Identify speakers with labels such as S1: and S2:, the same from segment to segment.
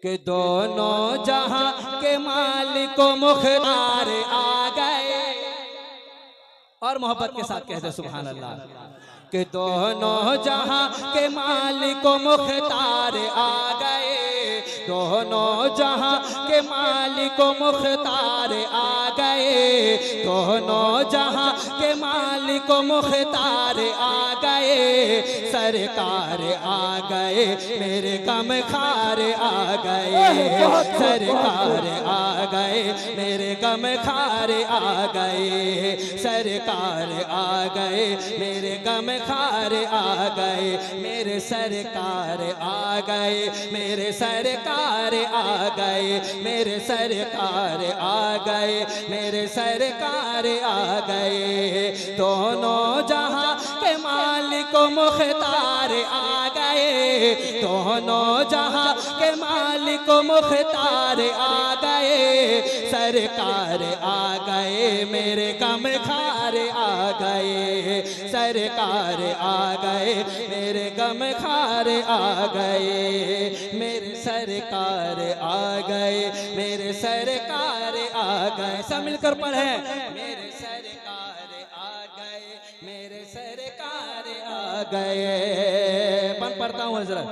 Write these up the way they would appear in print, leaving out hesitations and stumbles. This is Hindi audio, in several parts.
S1: कि दोनों जहां के मालिक मुख्तार आ गए। और मोहब्बत के साथ कहते सुभान अल्लाह कि दोनों जहां के मालिक मुख्तार आ गए। दोनों जहां के मालिक मुख्तार आ गए। दोनों जहां के मालिक मुख्तार आ गए। सरकार आ गए मेरे गम खार आ गए। सरकार आ गए मेरे गम खार आ गए। सरकार आ गए मेरे गम खार आ गए। मेरे सरकार आ गए मेरे सरकार आ गए। मेरे सरकार आ गए मेरे सरकार आ गए। दोनों जहां के मालिक मुख्तार आ गए। दोनों जहां के मालिक मुख्तार आ गए। सरकार आ गए मेरे गम खार आ गए। सरकार आ गए मेरे गम खार आ गए। मेरे सरकार आ गए मेरे सरकार आ गए। सब मिलकर पढ़े मेरे सरकार आ गए मेरे सरकार आ गए। पढ़ता हूँ हज़रत।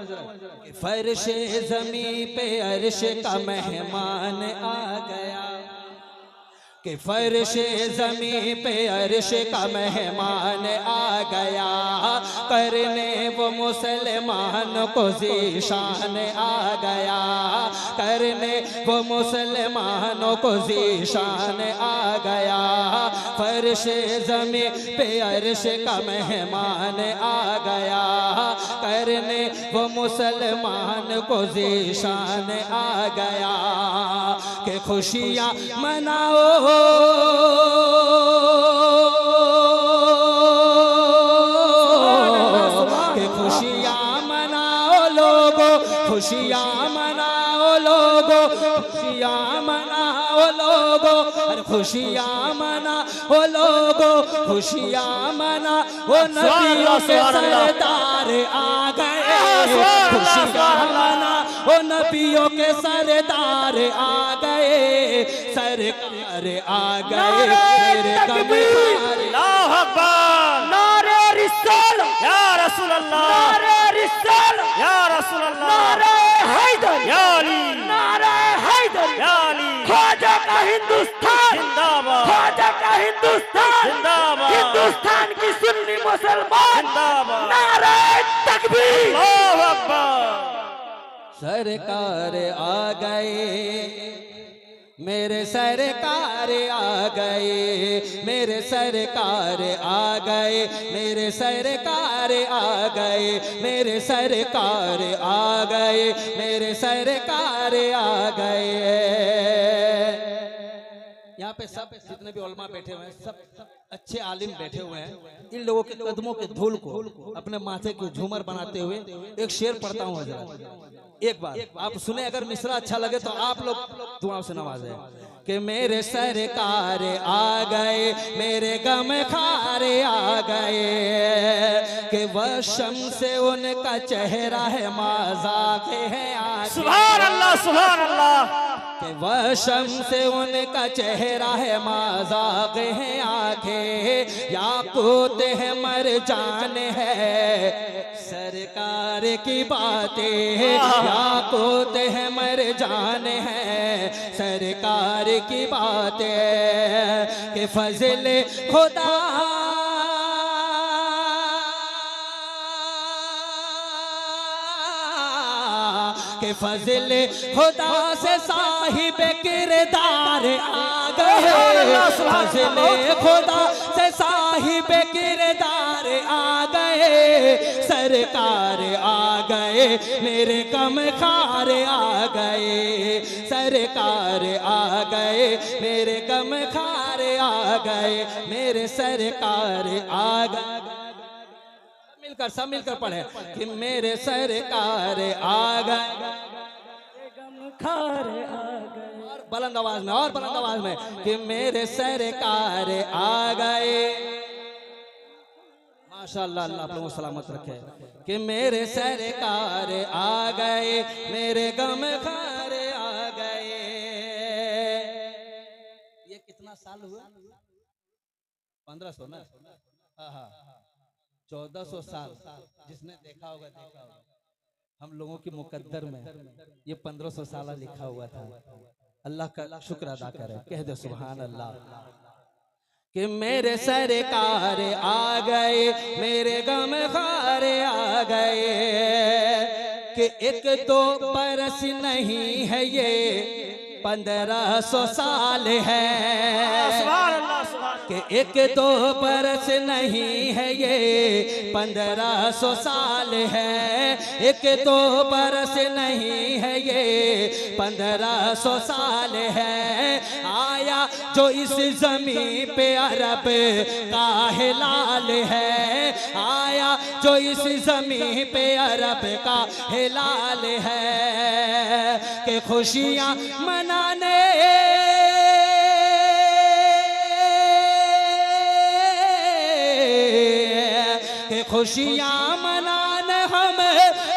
S1: फर्शे ज़मीं पे अर्श का मेहमान आ गया। कि फर्शे ज़मीं पे अर्श का मेहमान आ गया। करने वो मुसलमान को ज़ीशान आ गया। करने वो मुसलमानों को ज़ीशान आ गया। फर्शे ज़मीं पे अर्श का मेहमान आ गया। करने वो मुसलमान को ज़ीशान आ गया। कि खुशियाँ मनाओ कि खुशियाँ मनाओ लोगो। खुशियाँ मनाओ लोगो। खुशियाँ मनाओ लोगो। खुशियाँ मनाओ लोगो। खुशियाँ मनाओ नबियों के सरदार आ गए। खुशियाँ मनाओ नबियों के सरदार आ गए। सरकार आ गए मेरे गम खार।
S2: अल्लाह अकबर। नारे रिसालत या रसूल अल्लाह। नारे रिसालत या रसूल अल्लाह। नारे हैदर या अली। नारे हैदर या अली। ख्वाजा का हिंदुस्तान जिंदाबाद। ख्वाजा का हिंदुस्तान जिंदाबाद। हिंदुस्तान की सुन्नी मुसलमान जिंदाबाद। नारे तकबीर। अल्लाह अकबर।
S1: सरकार आ गए मेरे सरकार आ गए। मेरे सरकार आ गए मेरे सरकार आ गए। मेरे सरकार आ गए मेरे सरकार आ गए। यहाँ पे सब जितने भी उलमा बैठे हुए हैं सब अच्छे आलिम बैठे हुए हैं। इन लोगों के कदमों के धूल को अपने माथे के झूमर बनाते हुए एक शेर पढ़ता हूँ हज़रत। एक बार आप सुने, अगर मिसरा अच्छा लगे तो आप लोग दुआओं से नवाजे। कि मेरे सरकार आ गए मेरे गम खारे आ गए। कि वह शम्स से उनका चेहरा है मज़ाक़ है आगे।
S2: सुभान अल्लाह सुभान अल्लाह।
S1: कि वह शम्स से उनका चेहरा है मज़ाक़ है आंखें। याकूत है मरजान है सरकार की बातें। याकूत है मरजान है सरकार की बातें। कि फज़ल खुदा के फज़ल खुदा से साहिब किरदार आ गए। फज़ल खुदा से साहिब किरदार आ गए। सरकार आ गए मेरे गम खार आ गए। सरकार आ गए मेरे गम खार आ गए। मेरे सरकार आ गए। मिलकर सब मिलकर पढ़े कि मेरे सरकार आ गए गम खार आ गए। और बुलंद आवाज में और बुलंद आवाज में कि मेरे सरकार आ गए। माशाअल्लाह अल्लाह आप लोगों को सलामत रखे। कि मेरे सरकार आ गए मेरे गम खार कितना साल हुआ? 1500 ना? हाँ, 1400 साल। जिसने देखा होगा देखा होगा। हम लोगों के मुकद्दर में ये 1500 साल लिखा हुआ था। अल्लाह का शुक्र अदा करें, कह दे सुभान अल्लाह। कि मेरे सरकार आ गए, मेरे गम खार आ गए, कि एक दो बरस नहीं है ये 1500 साल है, कि एक दो बरस नहीं है ये 1500 साल है, एक दो बरस नहीं है ये 1500 साल है। आया जो इस जमीन पे अरब का हिलाल है, आया जो इस जमीन पे अरब का हिलाल है, कि खुशियाँ मनाने खुशियाँ मनाने हम,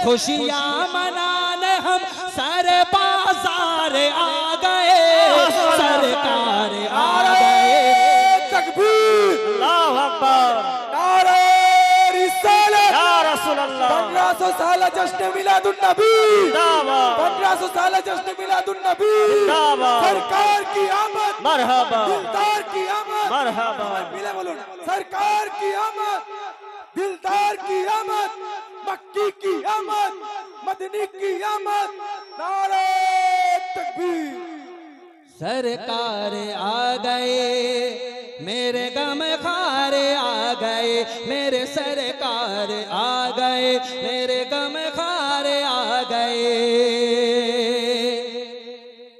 S1: खुशियाँ मनाने हम सर बाजार आ गए, सरकार आ गए।
S2: तकबीर, अल्लाहु अकबर, नारे रिसालत, या रसूल अल्लाह। 1500 साल जश्न मिलादुन नबी, 1500 साल जश्न मिलादुन नबी, सरकार की आमद मरहबा, दिलदार की आमद मरहबा, मिले बोलो सरकार की आमद, दिलदार की आमद, मक्की की आमद, मदनी की आमद, नारे तकबीर।
S1: सरकार आ गए, मेरे गम खार आ गए, मेरे सरकार आ गए, मेरे गम खार आ गए।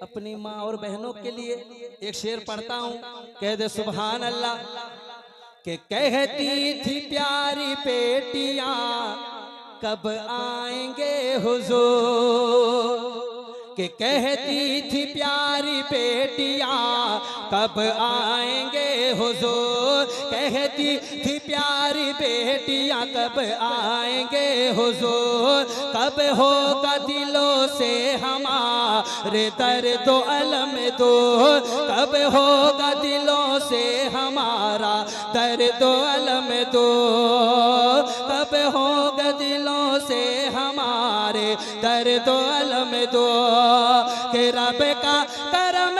S1: अपनी माँ और बहनों के लिए एक शेर पढ़ता हूँ, कह दे सुभान अल्लाह। कि कहती थी प्यारी बेटियां कब आएंगे हुजूर, कि कहती थी प्यारी बेटियां कब आएंगे हुजूर, कहती थी प्यारी बेटियां कब आएंगे हुजूर, कब होगा दिलों से हमारे दर्द अलम दूर, कब होगा दिलों से हमारा दर्द अलम दूर, कब होगा दिलों से हमारे दर्द अलम दूर, कि रब का करम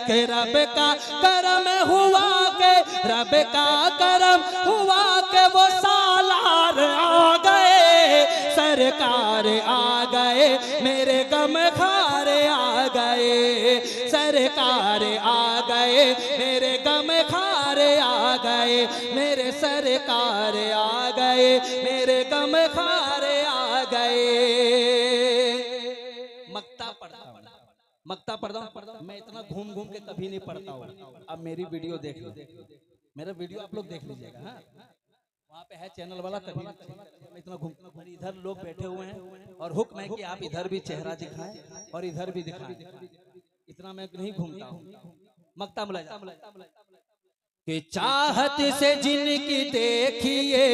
S1: कि रब का करम हुआ, के रब का करम हुआ, के वो सालार आ गए, सरकार आ गए, मेरे गम खार आ गए, सरकार आ गए, मेरे गम खार आ गए, मेरे सरकार आ गए, मेरे गम खार आ गए। मक्ता पढ़ता हूँ, मक्ता पढ़ता हूँ। मैं इतना घूम घूम के कभी नहीं पढ़ता हूँ। अब मेरी वीडियो देख लो, मेरा वीडियो आप लोग देख लीजिएगा। हाँ, वहाँ पे है चैनल वाला, कभी मैं इतना घूम, इधर लोग बैठे हुए हैं और हुक्म है कि आप इधर भी चेहरा दिखाएं और इधर भी दिखाएं। इतना मैं नहीं घूमता हूँ। मक्ता मुलाजा कि चाहत से जिनकी देखिए,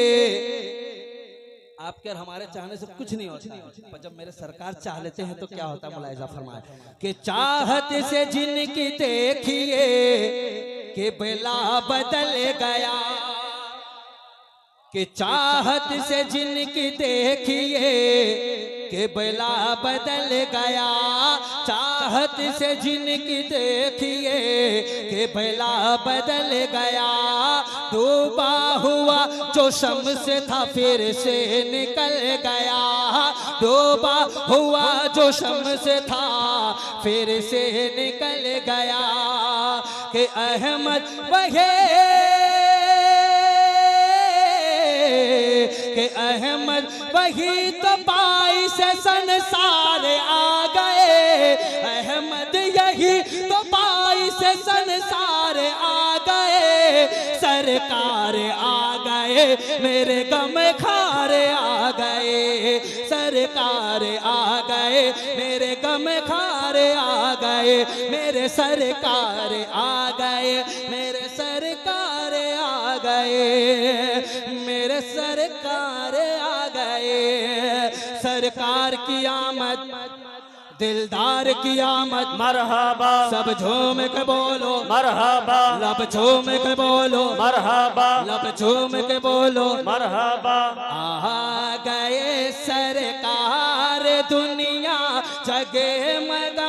S1: आपके और हमारे चाहने से कुछ नहीं होता, पर जब मेरे सरकार चाह लेते हैं तो क्या होता है, मुलाहिजा फरमाए। कि चाहत से जिनकी देखिए, कि बिला बदल गया, कि चाहत से जिनकी देखिए, कि बिला बदल गया, चाहत से जिनकी देखिए, कि बिला बदल गया, डूबा हुआ जो शम्स था फिर से निकल गया, डूबा हुआ जो शम्स था फिर से निकल गया, कि अहमद वहे, कि अहमद वही तो पाई से संसार आ गए, अहमद यही तो पाई से संसार आ गए, सरकार आ गए, मेरे गम खार आ गए, सरकार आ गए, मेरे गम खार आ गए, मेरे सरकार आ गए, मेरे सरकार आ गए, मेरे सरकार आ गए, सरकार की आमद, दिलदार की आमद,
S2: मरहबा
S1: सब झूम के बोलो
S2: मरहबा,
S1: लब झूम के बोलो
S2: मरहबा
S1: लब झूम के बोलो।
S2: मरहबा।
S1: आ गए सरकार दुनिया जगे मगा